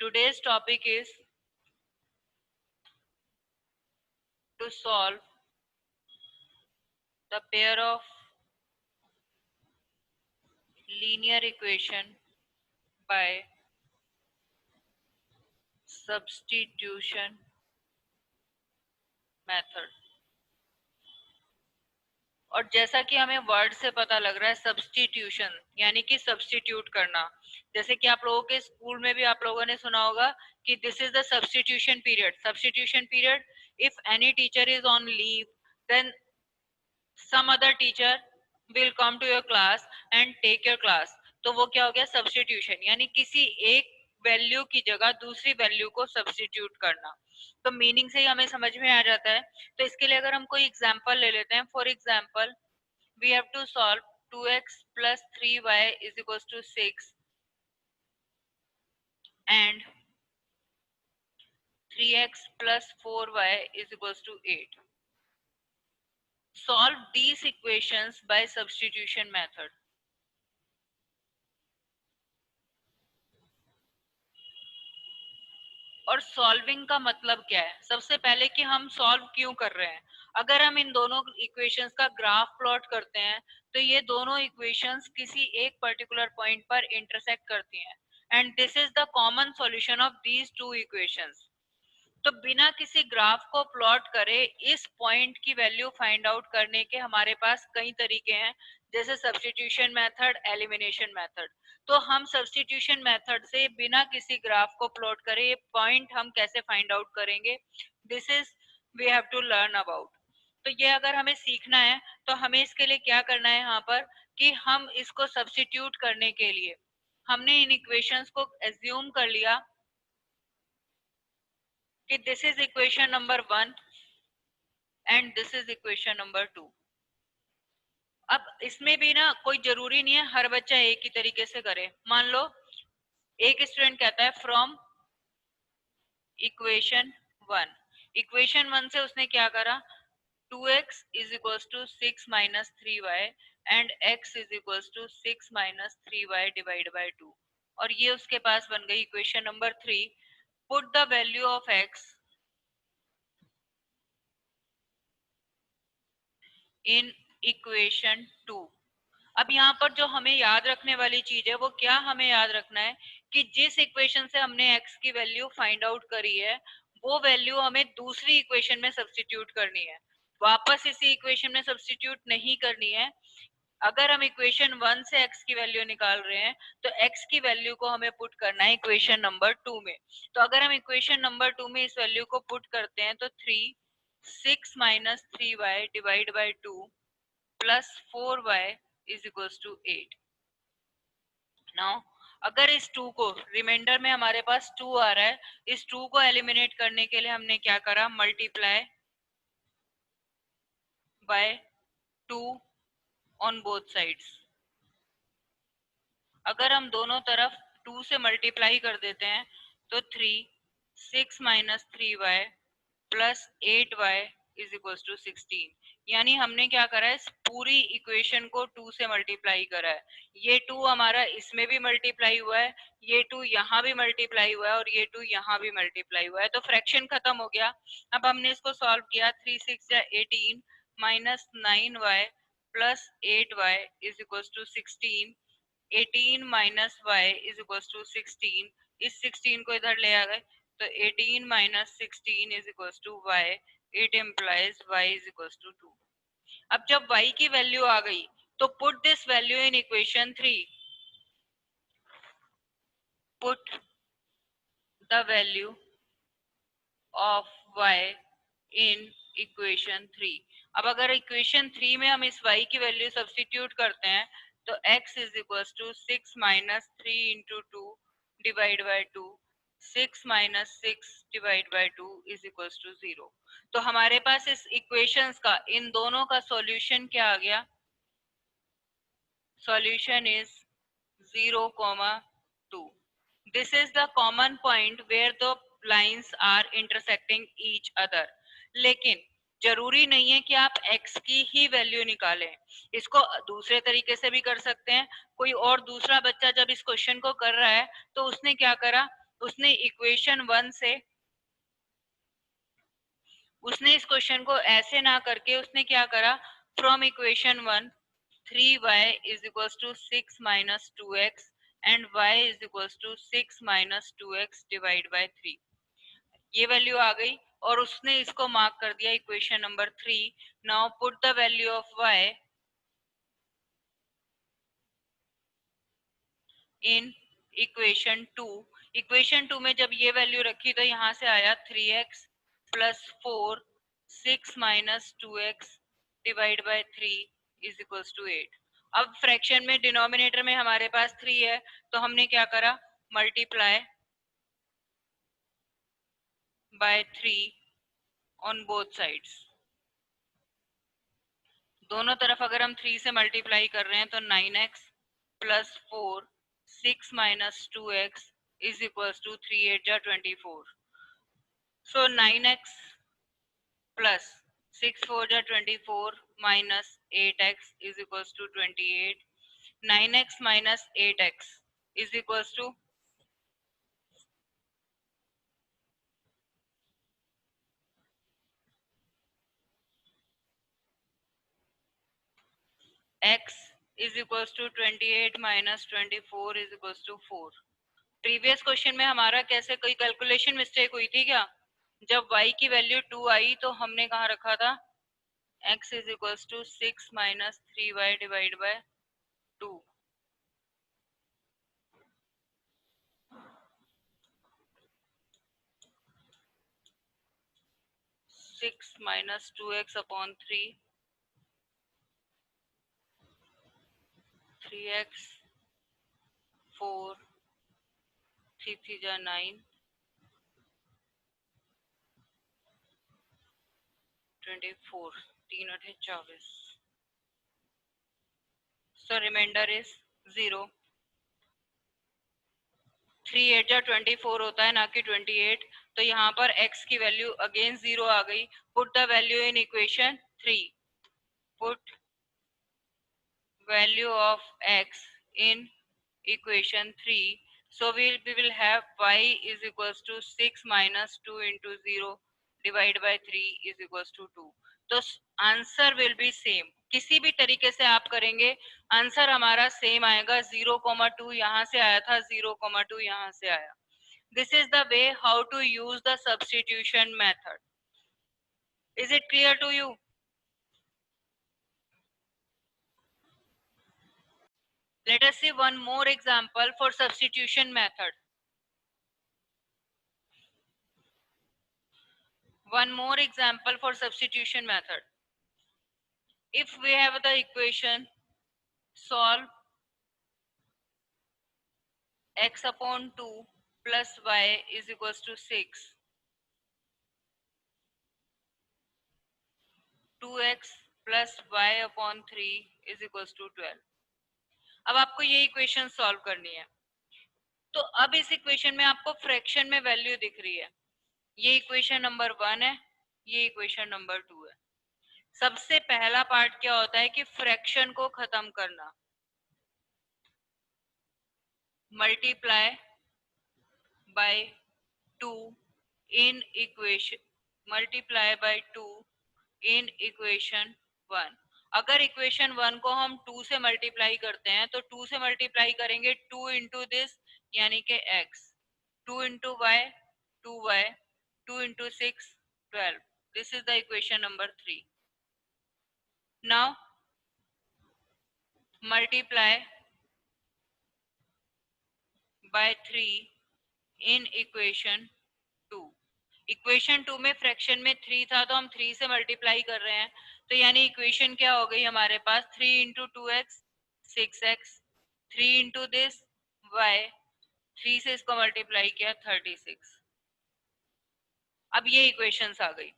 Today's topic is to solve the pair of linear equation by substitution method. और जैसा कि हमें word से पता लग रहा है सब्स्टिट्यूशन यानी कि सब्स्टिट्यूट करना, जैसे कि आप लोगों के स्कूल में भी आप लोगों ने सुना होगा कि this is the substitution period. Substitution period, if any teacher is on leave then some other teacher will come to your class and take your class. तो वो क्या हो गया सब्स्टिट्यूशन, यानी किसी एक वैल्यू की जगह दूसरी वैल्यू को सब्स्टिट्यूट करना. तो मीनिंग से ही हमें समझ में आ जाता है. तो इसके लिए अगर हम कोई एग्जांपल ले लेते हैं, for example we have to solve 2x plus 3y is equals to 6 and 3x plus 4y is equals to 8. Solve these equations by substitution method. और सॉल्विंग का मतलब क्या है? सबसे पहले कि हम सॉल्व क्यों कर रहे हैं. अगर हम इन दोनों इक्वेशंस का ग्राफ प्लॉट करते हैं तो ये दोनों इक्वेशंस किसी एक पर्टिकुलर पॉइंट पर इंटरसेक्ट करती हैं and this is the common solution of these two equations. तो बिना किसी ग्राफ को प्लॉट करे इस पॉइंट की वैल्यू फाइंड आउट करने के हमारे पास कई तरीके हैं, जैसे सब्स्टिट्यूशन मेथड, एलिमिनेशन मेथड. तो हम सब्स्टिट्यूशन मेथड से बिना किसी ग्राफ को प्लॉट करे ये पॉइंट हम कैसे फाइंड आउट करेंगे, this is we have to learn about. तो ये अगर हमें सीखना है तो हमें इसके लिए क्या करना है, यहाँ पर कि हम इसको सब्स्टिट्यूट करने के लिए हमने इन इक्वेशंस को एज्यूम कर लिया कि this is equation number 1 and this is equation number 2. अब इसमें भी ना कोई जरूरी नहीं है हर बच्चा एक ही तरीके से करे. मान लो एक स्टूडेंट कहता है फ्रॉम इक्वेशन 1 से उसने क्या करा, 2x is equals to 6 minus 3y and x is equals to 6 minus 3y divided by 2. और ये उसके पास बन गई equation number 3. Put the value of x in equation 2. अब यहाँ पर जो हमें याद रखने वाली चीज है वो क्या हमें याद रखना है कि जिस इक्वेशन से हमने x की वैल्यू फाइंड आउट करी है वो वैल्यू हमें दूसरी इक्वेशन में सब्स्टिट्यूट करनी है, वापस इसी इक्वेशन में सब्स्टिट्यूट नहीं करनी है. अगर हम इक्वेशन 1 से x की वैल्यू निकाल रहे हैं तो x की वैल्यू को हमें पुट करना है इक्वेशन नंबर 2 में. तो अगर हम इक्वेशन नंबर 2 में इस वैल्यू को पुट करते हैं तो 6 minus 3y divide by 2 plus 4y is equals to 8. Now अगर इस 2 को रिमाइंडर में हमारे पास 2 आ रहा है, इस 2 को एलिमिनेट करने के लिए हमने क्या करा, multiply by 2 on both sides. अगर हम दोनों तरफ 2 से मल्टीप्लाई कर देते हैं तो 6 minus 3y plus 8y is equals to 16. यानी हमने क्या करा है, इस पूरी इक्वेशन को 2 से मल्टीप्लाई करा है. ये 2 हमारा इसमें भी मल्टीप्लाई हुआ है, ये 2 यहाँ भी मल्टीप्लाई हुआ है और ये 2 यहाँ भी मल्टीप्लाई हुआ है. तो फ्रैक्शन खत्म हो गया. अब हमने इसको सॉल्व किया, 3 6 या 18 minus 9y plus 8y is equal to 16. 18 minus y is equal to 16. इस 16 को इधर ले आ गए तो 18 minus 16 is equal to y. It implies y is equal to 2. अब जब y की वैल्यू आ गई तो put this value in equation 3. Put the value of y in equation 3. अब अगर इक्वेशन 3 में हम इस y की वैल्यू सब्स्टिट्यूट करते हैं तो x is equal to 6 minus 3 into 2 divide by 2. 6 minus 6 divide by 2 is equal to 0. तो हमारे पास इस इक्वेशंस का इन दोनों का सॉल्यूशन क्या आ गया, solution is 0, 2. This is the common point where the lines are intersecting each other. लेकिन जरूरी नहीं है कि आप x की ही वैल्यू निकालें, इसको दूसरे तरीके से भी कर सकते हैं. कोई और दूसरा बच्चा जब इस क्वेश्चन को कर रहा है तो उसने क्या करा, उसने इक्वेशन 1 से, उसने इस क्वेश्चन को ऐसे ना करके उसने क्या करा, from equation 1 3y is equals to 6 minus 2x and y is equals to 6 minus 2x divide by 3, ये वैल्यू आ गई और उसने इसको मार्क कर दिया equation number 3. Now put the value of y in equation 2. Equation 2 में जब ये वैल्यू रखी तो यहाँ से आया 3x plus 4 6 minus 2x divide by 3 is equals to 8. अब फ्रैक्शन में डिनोमिनेटर में हमारे पास 3 है तो हमने क्या करा, multiply by 3 on both sides. दोनों तरफ अगर हम 3 से मल्टीप्लाई कर रहे हैं तो 9x plus 4 6 minus 2x is equals to 3 8 जा 24. सो 9x प्लस 6 4 जा 24 minus 8x is equals to 28. 9x minus 8x is equals to x is equals to 28 minus 24 is equals to 4. Previous question में हमारा कैसे कोई कैलकुलेशन मिस्टेक हुई थी क्या, जब y की वैल्यू 2 आई तो हमने कहाँ रखा था, x is equals to 6 minus 3y divide by 2. 6 minus 2x upon 3, 3x 4 3 3 जा 9 24 3 8 24. सो रिमाइंडर इज 0. 3 8 जा 24 होता है ना कि 28. तो यहाँ पर x की वैल्यू अगेन 0 आ गई. Put the value in equation 3. Put value of x in equation 3. So we will have y is equals to 6 minus 2 into 0 divided by 3 is equals to 2. तो आंसर विल बी सेम. किसी भी तरीके से आप करेंगे answer हमारा same आएगा. 0,2 यहाँ से आया था, 0,2 यहाँ से आया. This is the way how to use the substitution method. Is it clear to you? Let us see one more example for substitution method. One more example for substitution method. If we have the equation solve x upon 2 plus y is equals to 6, 2x plus y upon 3 is equals to 12. अब आपको ये equation solve करनी है. तो अब इस equation में आपको फ्रैक्शन में वैल्यू दिख रही है. ये इक्वेशन नंबर 1 है, ये इक्वेशन नंबर 2 है. सबसे पहला पार्ट क्या होता है कि फ्रैक्शन को खत्म करना. Multiply by 2 in equation, multiply by 2 in equation 1. अगर इक्वेशन 1 को हम 2 से मल्टीप्लाई करते हैं तो 2 से मल्टीप्लाई करेंगे 2 इंटू दिस यानी कि x, 2 into y 2y, 2 into 6 12. This is the equation number 3. Now multiply by 3 in equation 2. Equation 2 में फ्रैक्शन में 3 था तो हम 3 से मल्टीप्लाई कर रहे हैं. तो यानी इक्वेशन क्या हो गई हमारे पास, 3 into 2x 6x, 3 into this y, 3 से इसको मल्टीप्लाई किया 36. अब ये इक्वेशंस आ गई.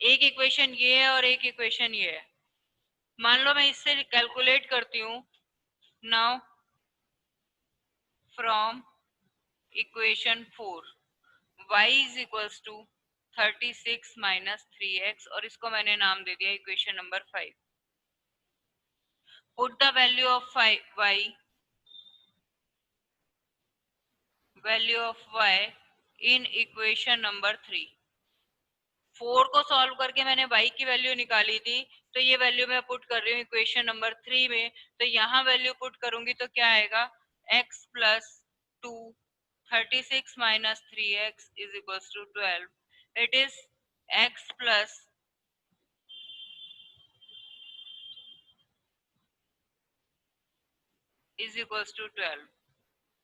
एक इक्वेशन ये है और एक इक्वेशन ये है. मान लो मैं इससे कैलकुलेट करती हूँ. Now from equation 4 y is equals to 36 minus 3x और इसको मैंने नाम दे दिया equation number 5. Put the value of y value of y in equation number 3। 4 को सॉल्व करके मैंने y की वैल्यू निकाली थी, तो ये वैल्यू मैं पुट कर रही हूँ इक्वेशन नंबर 3 में। तो यहाँ वैल्यू पुट करूंगी तो क्या आएगा, x plus 2 36 minus 3x is equals to 12। It is x plus is equals to 12।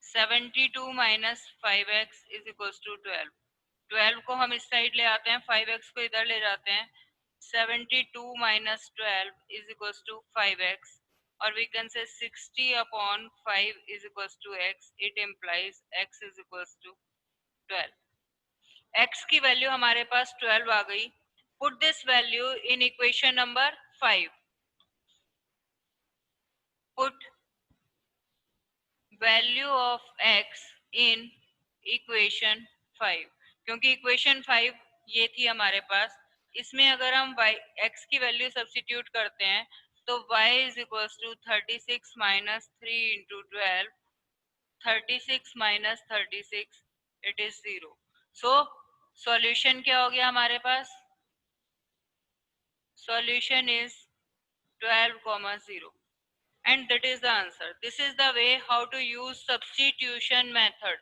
72 minus 5x is equals to 12। 12 को हम इस साइड ले आते हैं, 5x को इधर ले जाते हैं। 72 minus 12 is equals to 5x, or we can say 60 upon 5 is equals to x. It implies x is equals to 12. x की वैल्यू हमारे पास 12 आ गई। Put this value in equation number 5. Put value of x in equation 5, क्योंकि equation 5 ये थी हमारे पास। इसमें अगर हम y x की वैल्यू सब्स्टिट्यूट करते हैं तो y is equals to 36 minus 3 into 12। 36 minus 36 it is 0। So solution क्या हो गया हमारे पास, solution is 12,0, and that is the answer. This is the way how to use substitution method.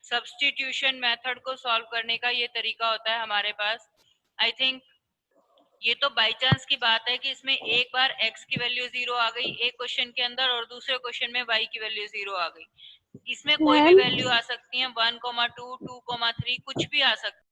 Substitution method को solve करने का ये तरीका होता है हमारे पास। आई थिंक ये तो बाई चांस की बात है कि इसमें एक बार x की वैल्यू 0 आ गई एक क्वेश्चन के अंदर और दूसरे क्वेश्चन में y की वैल्यू 0 आ गई। इसमें कोई भी मैम वैल्यू आ सकती है, 1, 2, 2, 3 कुछ भी आ सकती है।